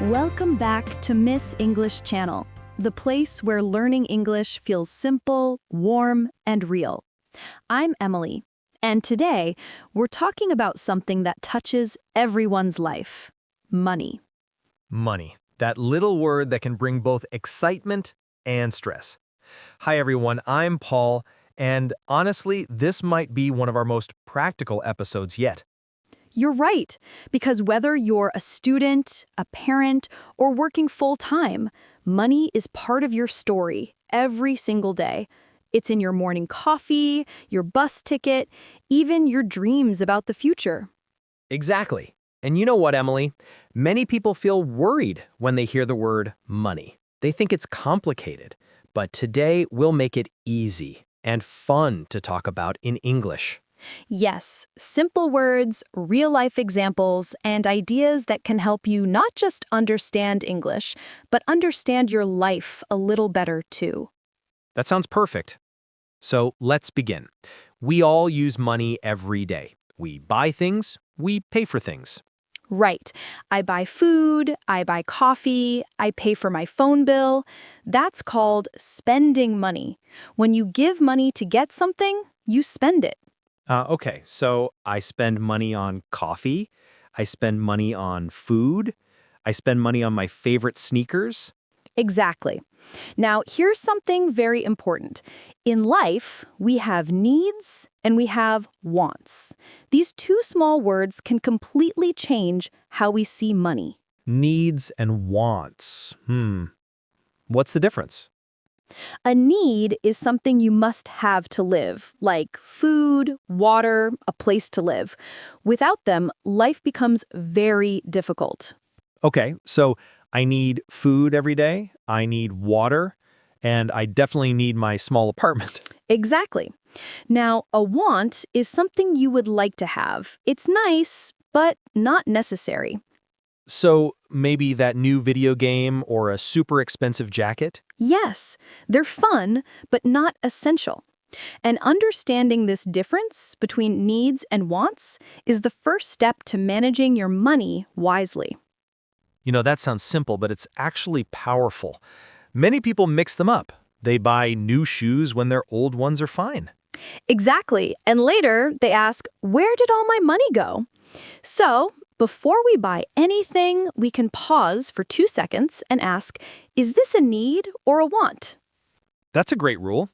Welcome back to Miss English Channel, the place where learning English feels simple, warm, and real. I'm Emily, and today we're talking about something that touches everyone's life: money. Money, that little word that can bring both excitement and stress. Hi everyone, I'm Paul, and honestly, this might be one of our most practical episodes yet. You're right, because whether you're a student, a parent, or working full-time, money is part of your story every single day. It's in your morning coffee, your bus ticket, even your dreams about the future. Exactly. And you know what, Emily? Many people feel worried when they hear the word money. They think it's complicated, but today we'll make it easy and fun to talk about in English. Yes, simple words, real-life examples, and ideas that can help you not just understand English, but understand your life a little better too. That sounds perfect. So let's begin. We all use money every day. We buy things, we pay for things. Right. I buy food, I buy coffee, I pay for my phone bill. That's called spending money. When you give money to get something, you spend it. Okay, so I spend money on coffee, I spend money on food, I spend money on my favorite sneakers. Exactly. Now, here's something very important. In life, we have needs and we have wants. These two small words can completely change how we see money. Needs and wants. What's the difference? A need is something you must have to live, like food, water, a place to live. Without them, life becomes very difficult. Okay, so I need food every day, I need water, and I definitely need my small apartment. Exactly. Now, a want is something you would like to have. It's nice, but not necessary. So maybe that new video game or a super expensive jacket? Yes, they're fun, but not essential. And understanding this difference between needs and wants is the first step to managing your money wisely. You know, that sounds simple, but it's actually powerful. Many people mix them up. They buy new shoes when their old ones are fine. Exactly. And later, they ask, where did all my money go? So, before we buy anything, we can pause for 2 seconds and ask, is this a need or a want? That's a great rule.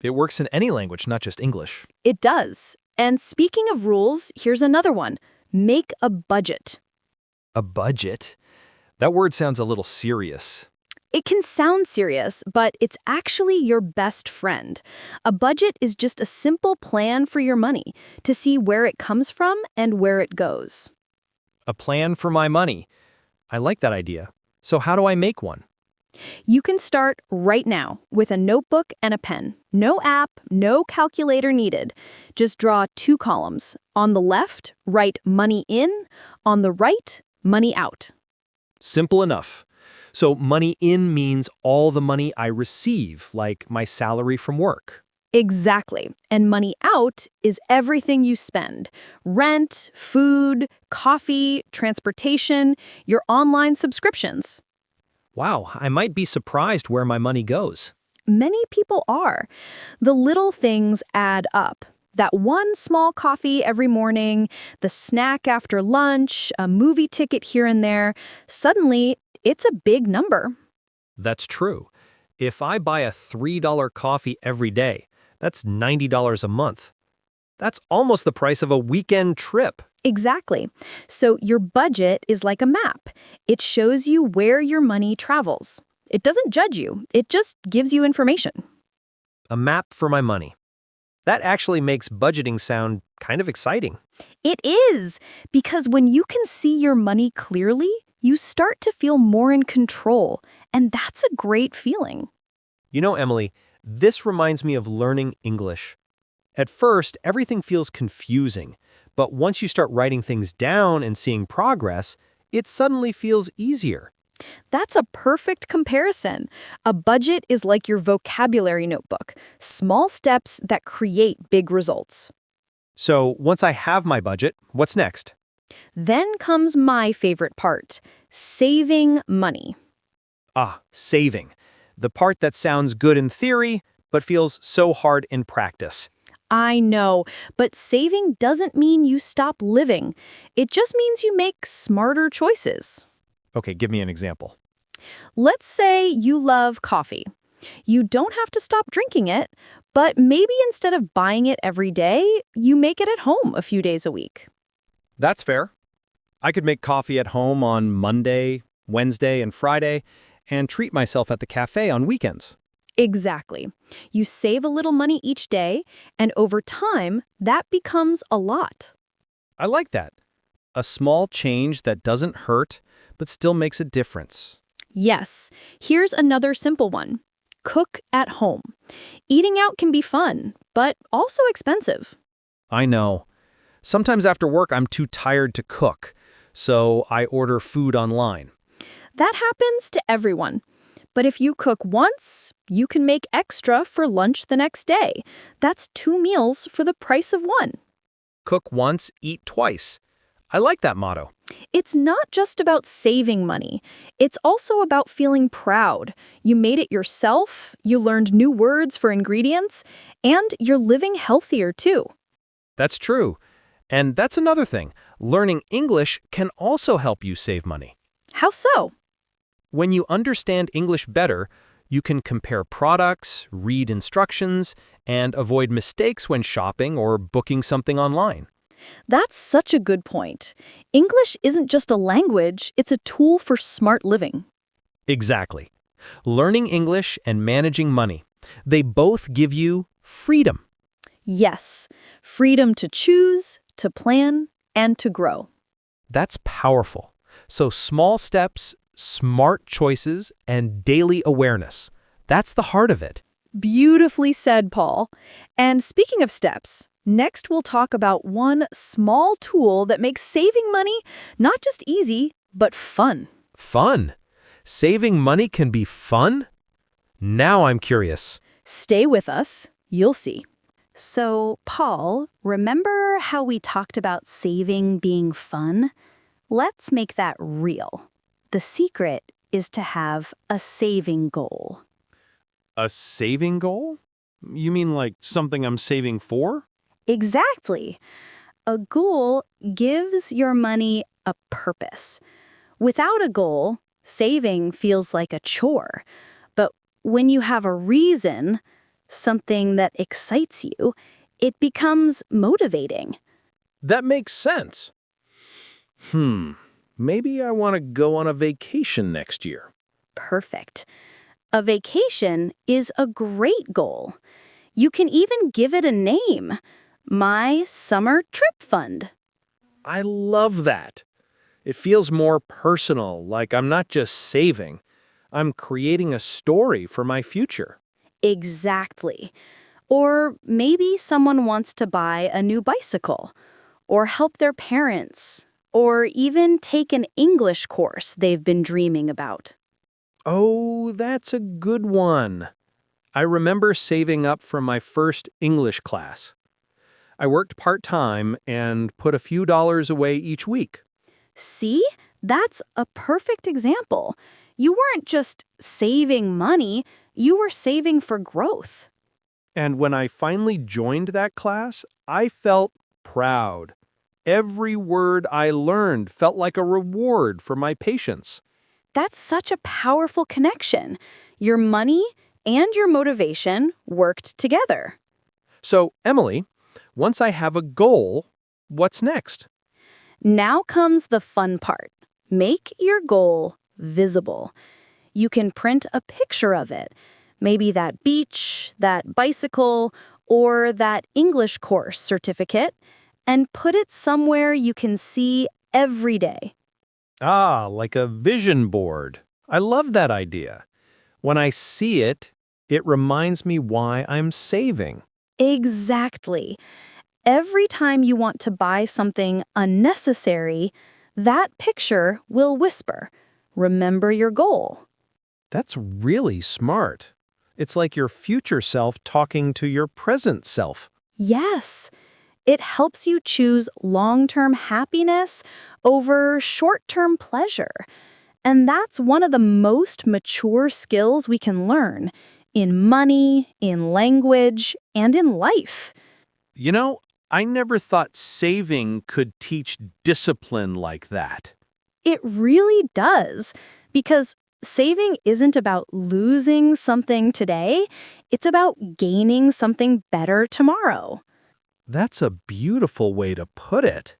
It works in any language, not just English. It does. And speaking of rules, here's another one. Make a budget. A budget? That word sounds a little serious. It can sound serious, but it's actually your best friend. A budget is just a simple plan for your money to see where it comes from and where it goes. A plan for my money. I like that idea. So how do I make one? You can start right now with a notebook and a pen. No app, no calculator needed. Just draw 2 columns. On the left, write money in. On the right, money out. Simple enough. So money in means all the money I receive, like my salary from work. Exactly. And money out is everything you spend. Rent, food, coffee, transportation, your online subscriptions. Wow, I might be surprised where my money goes. Many people are. The little things add up. That one small coffee every morning, the snack after lunch, a movie ticket here and there, suddenly it's a big number. That's true. If I buy a $3 coffee every day, that's $90 a month. That's almost the price of a weekend trip. Exactly. So your budget is like a map. It shows you where your money travels. It doesn't judge you. It just gives you information. A map for my money. That actually makes budgeting sound kind of exciting. It is, because when you can see your money clearly, you start to feel more in control, and that's a great feeling. You know, Emily, this reminds me of learning English. At first, everything feels confusing, but once you start writing things down and seeing progress, it suddenly feels easier. That's a perfect comparison. A budget is like your vocabulary notebook, small steps that create big results. So once I have my budget, what's next? Then comes my favorite part, saving money. Ah, saving. The part that sounds good in theory, but feels so hard in practice. I know, but saving doesn't mean you stop living. It just means you make smarter choices. Okay, give me an example. Let's say you love coffee. You don't have to stop drinking it, but maybe instead of buying it every day, you make it at home a few days a week. That's fair. I could make coffee at home on Monday, Wednesday, and Friday, and treat myself at the cafe on weekends. Exactly. You save a little money each day, and over time, that becomes a lot. I like that. A small change that doesn't hurt, but still makes a difference. Yes, here's another simple one. Cook at home. Eating out can be fun, but also expensive. I know. Sometimes after work, I'm too tired to cook, so I order food online. That happens to everyone. But if you cook once, you can make extra for lunch the next day. That's 2 meals for the price of one. Cook once, eat twice. I like that motto. It's not just about saving money. It's also about feeling proud. You made it yourself, you learned new words for ingredients, and you're living healthier too. That's true. And that's another thing. Learning English can also help you save money. How so? When you understand English better, you can compare products, read instructions, and avoid mistakes when shopping or booking something online. That's such a good point. English isn't just a language, it's a tool for smart living. Exactly. Learning English and managing money. They both give you freedom. Yes, freedom to choose, to plan, and to grow. That's powerful. So small steps, smart choices, and daily awareness. That's the heart of it. Beautifully said, Paul. And speaking of steps, next we'll talk about one small tool that makes saving money not just easy, but fun. Fun. Saving money can be fun? Now I'm curious. Stay with us, you'll see. So, Paul, remember how we talked about saving being fun? Let's make that real. The secret is to have a saving goal. A saving goal? You mean like something I'm saving for? Exactly. A goal gives your money a purpose. Without a goal, saving feels like a chore. But when you have a reason, something that excites you, it becomes motivating. That makes sense. Maybe I want to go on a vacation next year. Perfect. A vacation is a great goal. You can even give it a name. My Summer Trip Fund. I love that. It feels more personal, like I'm not just saving. I'm creating a story for my future. Exactly. Or maybe someone wants to buy a new bicycle, or help their parents, or even take an English course they've been dreaming about. Oh, that's a good one. I remember saving up for my first English class. I worked part-time and put a few dollars away each week. See? That's a perfect example. You weren't just saving money, you were saving for growth. And when I finally joined that class, I felt proud. Every word I learned felt like a reward for my patience. That's such a powerful connection. Your money and your motivation worked together. So, Emily, once I have a goal, what's next? Now comes the fun part. Make your goal visible. You can print a picture of it. Maybe that beach, that bicycle, or that English course certificate, and put it somewhere you can see every day. Ah, like a vision board. I love that idea. When I see it, it reminds me why I'm saving. Exactly. Every time you want to buy something unnecessary, that picture will whisper, "Remember your goal." That's really smart. It's like your future self talking to your present self. Yes, It helps you choose long-term happiness over short-term pleasure. And that's one of the most mature skills we can learn in money, in language, and in life. You know, I never thought saving could teach discipline like that. It really does, because saving isn't about losing something today, it's about gaining something better tomorrow. That's a beautiful way to put it.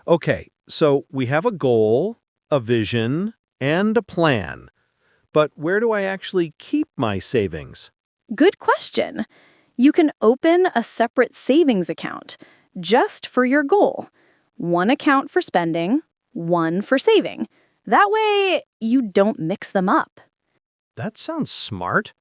Okay, so we have a goal, a vision, and a plan. But where do I actually keep my savings? Good question. You can open a separate savings account just for your goal. One account for spending, one for saving. That way, you don't mix them up. That sounds smart.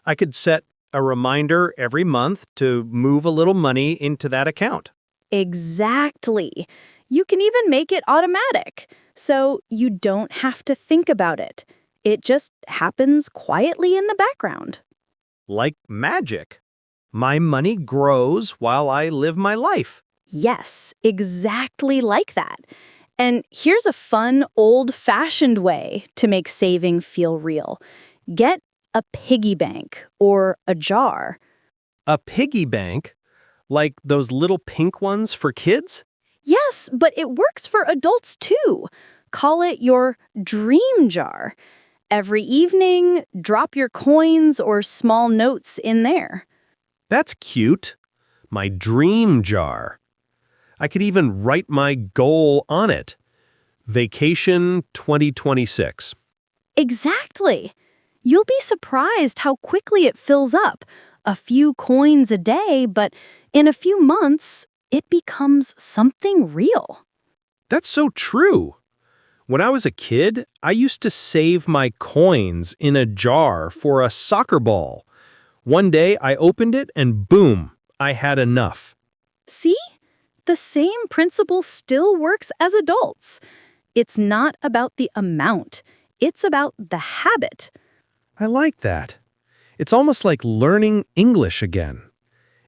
I could set a reminder every month to move a little money into that account. Exactly. You can even make it automatic, so you don't have to think about it. It just happens quietly in the background. Like magic. My money grows while I live my life. Yes, exactly like that. And here's a fun, old-fashioned way to make saving feel real. Get a piggy bank or a jar. A piggy bank? Like those little pink ones for kids? Yes, but it works for adults too. Call it your dream jar. Every evening, drop your coins or small notes in there. That's cute. My dream jar. I could even write my goal on it. Vacation 2026. Exactly. You'll be surprised how quickly it fills up. A few coins a day, but in a few months, it becomes something real. That's so true. When I was a kid, I used to save my coins in a jar for a soccer ball. One day I opened it and boom, I had enough. See? The same principle still works as adults. It's not about the amount. It's about the habit. I like that. It's almost like learning English again.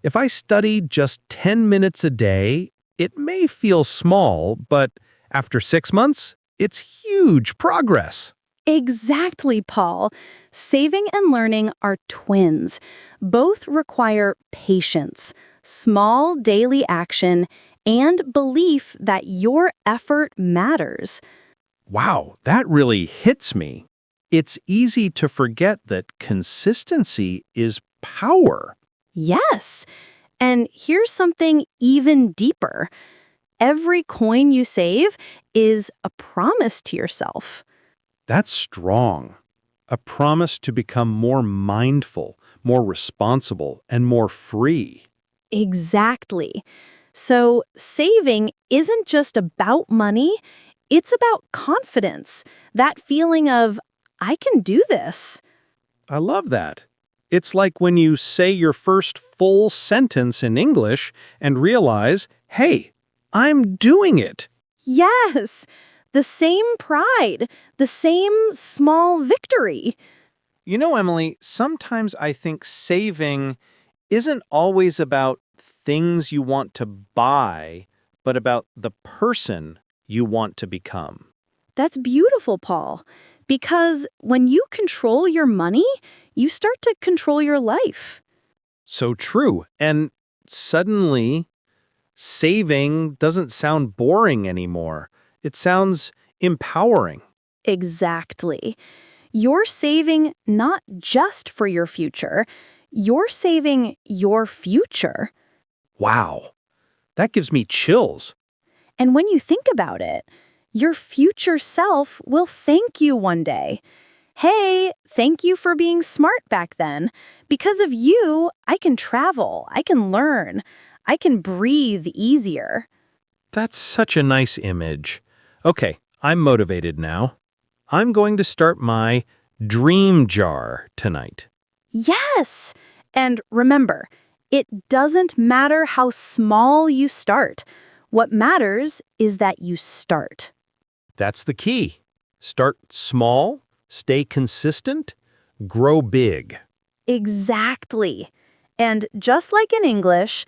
If I study just 10 minutes a day, it may feel small, but after 6 months, it's huge progress. Exactly, Paul. Saving and learning are twins. Both require patience, small daily action, and belief that your effort matters. Wow, that really hits me. It's easy to forget that consistency is power. Yes. And here's something even deeper. Every coin you save is a promise to yourself. That's strong. A promise to become more mindful, more responsible, and more free. Exactly. So saving isn't just about money, it's about confidence. That feeling of, I can do this. I love that. It's like when you say your first full sentence in English and realize, hey, I'm doing it. Yes, the same pride, the same small victory. You know, Emily, sometimes I think saving isn't always about things you want to buy, but about the person you want to become. That's beautiful, Paul. Because when you control your money, you start to control your life. So true. And suddenly, saving doesn't sound boring anymore. It sounds empowering. Exactly. You're saving not just for your future, you're saving your future. Wow, that gives me chills. And when you think about it, your future self will thank you one day. Hey, thank you for being smart back then. Because of you, I can travel, I can learn, I can breathe easier. That's such a nice image. Okay, I'm motivated now. I'm going to start my dream jar tonight. Yes! And remember, it doesn't matter how small you start. What matters is that you start. That's the key. Start small, stay consistent, grow big. Exactly. And just like in English,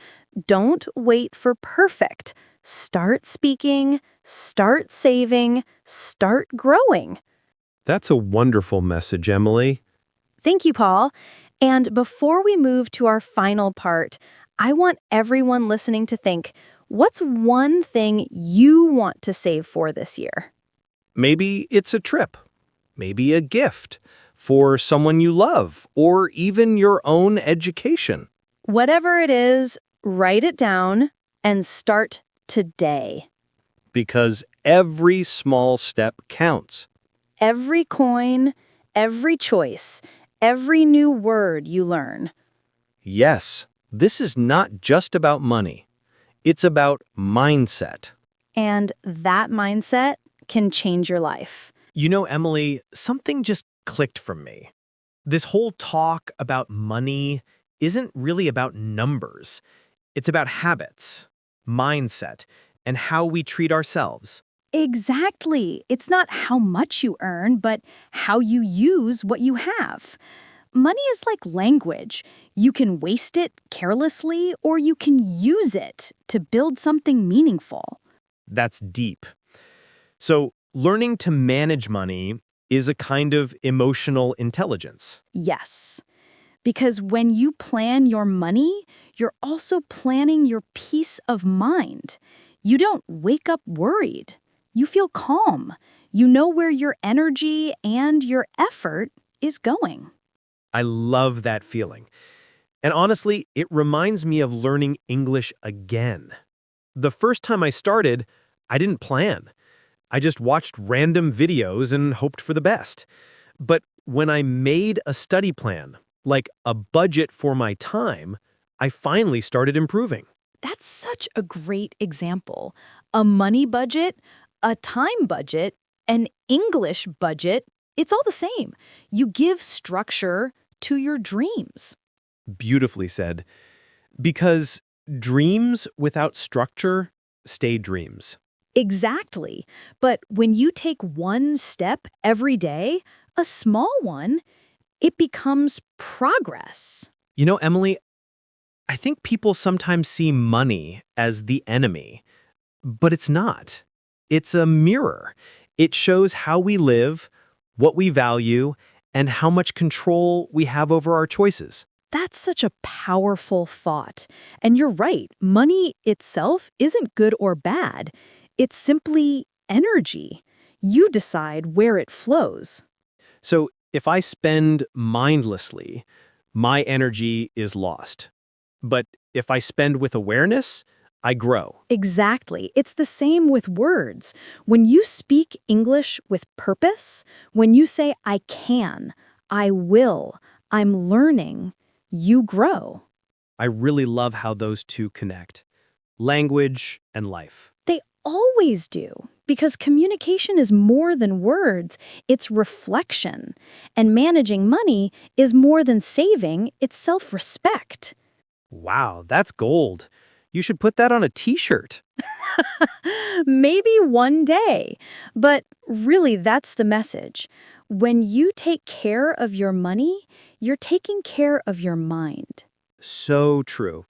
Don't wait for perfect. Start speaking, start saving, start growing. That's a wonderful message, Emily. Thank you, Paul. And before we move to our final part, I want everyone listening to think, what's one thing you want to save for this year? Maybe it's a trip, maybe a gift for someone you love, or even your own education. Whatever it is, write it down and start today. Because every small step counts. Every coin, every choice, every new word you learn. Yes, this is not just about money. It's about mindset. And that mindset can change your life. You know, Emily, something just clicked from me. This whole talk about money isn't really about numbers. It's about habits, mindset, and how we treat ourselves. Exactly. It's not how much you earn, but how you use what you have. Money is like language. You can waste it carelessly, or you can use it to build something meaningful. That's deep. So, learning to manage money is a kind of emotional intelligence. Yes. Because when you plan your money, you're also planning your peace of mind. You don't wake up worried. You feel calm. You know where your energy and your effort is going. I love that feeling. And honestly, it reminds me of learning English again. The first time I started, I didn't plan. I just watched random videos and hoped for the best. But when I made a study plan, like a budget for my time, I finally started improving. That's such a great example. A money budget, a time budget, an English budget, it's all the same. You give structure to your dreams. Beautifully said. Because dreams without structure stay dreams. Exactly. But when you take one step every day, a small one, it becomes progress. You know, Emily, I think people sometimes see money as the enemy, but it's not. It's a mirror. It shows how we live, what we value, and how much control we have over our choices. That's such a powerful thought. And you're right, money itself isn't good or bad. It's simply energy. You decide where it flows. So if I spend mindlessly, my energy is lost. But if I spend with awareness, I grow. Exactly. It's the same with words. When you speak English with purpose, when you say, I can, I will, I'm learning, you grow. I really love how those two connect. Language and life. They always do, because communication is more than words, it's reflection. And managing money is more than saving, it's self-respect. Wow, that's gold. You should put that on a t-shirt. Maybe one day. But really, that's the message. When you take care of your money, you're taking care of your mind. So true.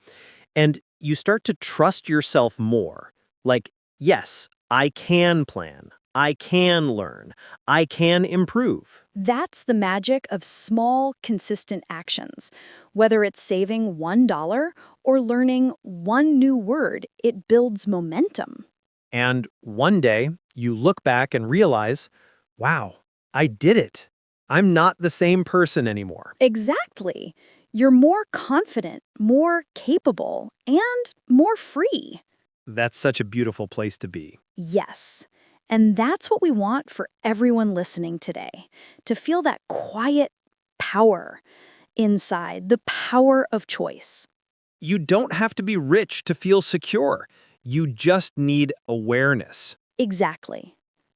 And you start to trust yourself more. Like, yes, I can plan. I can learn. I can improve. That's the magic of small, consistent actions. Whether it's saving $1 or learning one new word, it builds momentum. And one day, you look back and realize, wow, I did it. I'm not the same person anymore. Exactly. You're more confident, more capable, and more free. That's such a beautiful place to be. Yes. And that's what we want for everyone listening today, to feel that quiet power inside, the power of choice. You don't have to be rich to feel secure. You just need awareness. Exactly.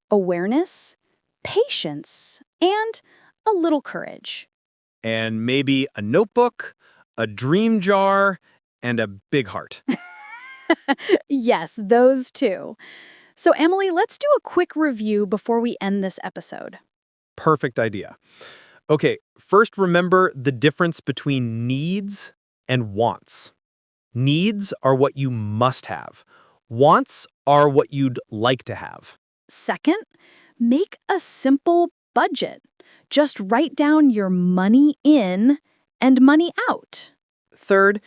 Awareness, patience, and a little courage. And maybe a notebook, a dream jar, and a big heart. Yes, those two. So, Emily, let's do a quick review before we end this episode. Perfect idea. Okay, first remember the difference between needs and wants. Needs are what you must have. Wants are what you'd like to have. Second, make a simple budget. Just write down your money in and money out. Third,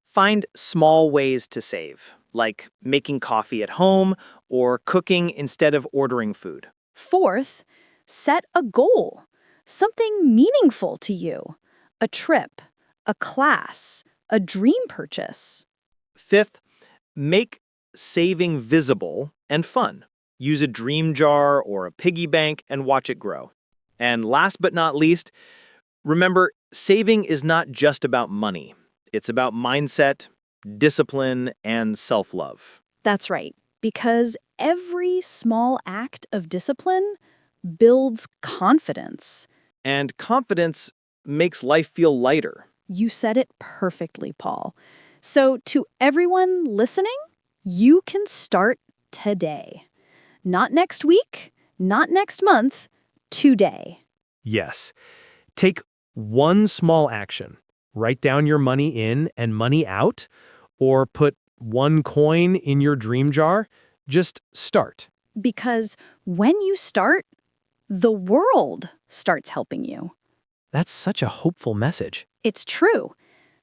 find small ways to save, like making coffee at home or cooking instead of ordering food. Fourth, set a goal, something meaningful to you. A trip, a class, a dream purchase. Fifth, make saving visible and fun. Use a dream jar or a piggy bank and watch it grow. And last but not least, remember, saving is not just about money. It's about mindset, discipline, and self-love. That's right, because every small act of discipline builds confidence. And confidence makes life feel lighter. You said it perfectly, Paul. So to everyone listening, you can start today. Not next week, not next month, today. Yes. Take one small action. Write down your money in and money out, or put one coin in your dream jar. Just start. Because when you start, the world starts helping you. That's such a hopeful message. It's true.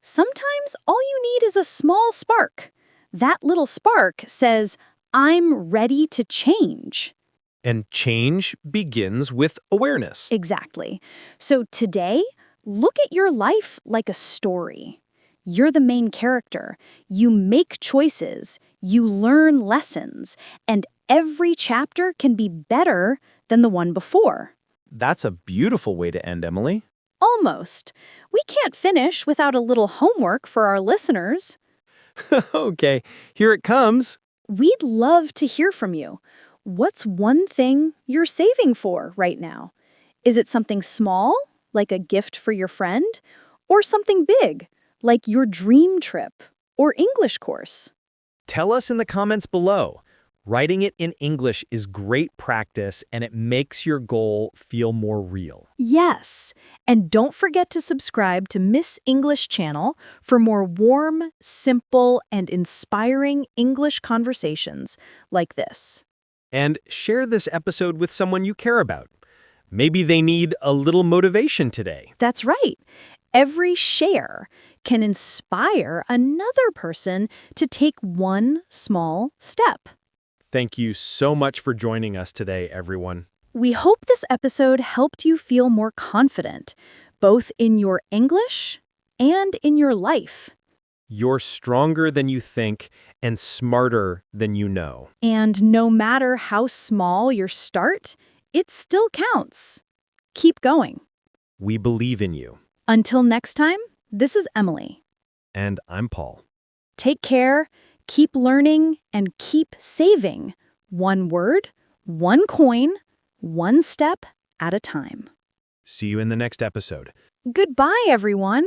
Sometimes all you need is a small spark. That little spark says, I'm ready to change. And change begins with awareness. Exactly. So today, look at your life like a story. You're the main character. You make choices. You learn lessons. And every chapter can be better than the one before. That's a beautiful way to end, Emily. Almost. We can't finish without a little homework for our listeners. Okay, here it comes. We'd love to hear from you. What's one thing you're saving for right now? Is it something small, like a gift for your friend? Or something big, like your dream trip or English course? Tell us in the comments below. Writing it in English is great practice and it makes your goal feel more real. Yes, and don't forget to subscribe to Miss English channel for more warm, simple, and inspiring English conversations like this. And share this episode with someone you care about. Maybe they need a little motivation today. That's right. Every share can inspire another person to take one small step. Thank you so much for joining us today, everyone. We hope this episode helped you feel more confident, both in your English and in your life. You're stronger than you think and smarter than you know. And no matter how small your start, it still counts. Keep going. We believe in you. Until next time, this is Emily. And I'm Paul. Take care, keep learning, and keep saving. One word, one coin, one step at a time. See you in the next episode. Goodbye, everyone.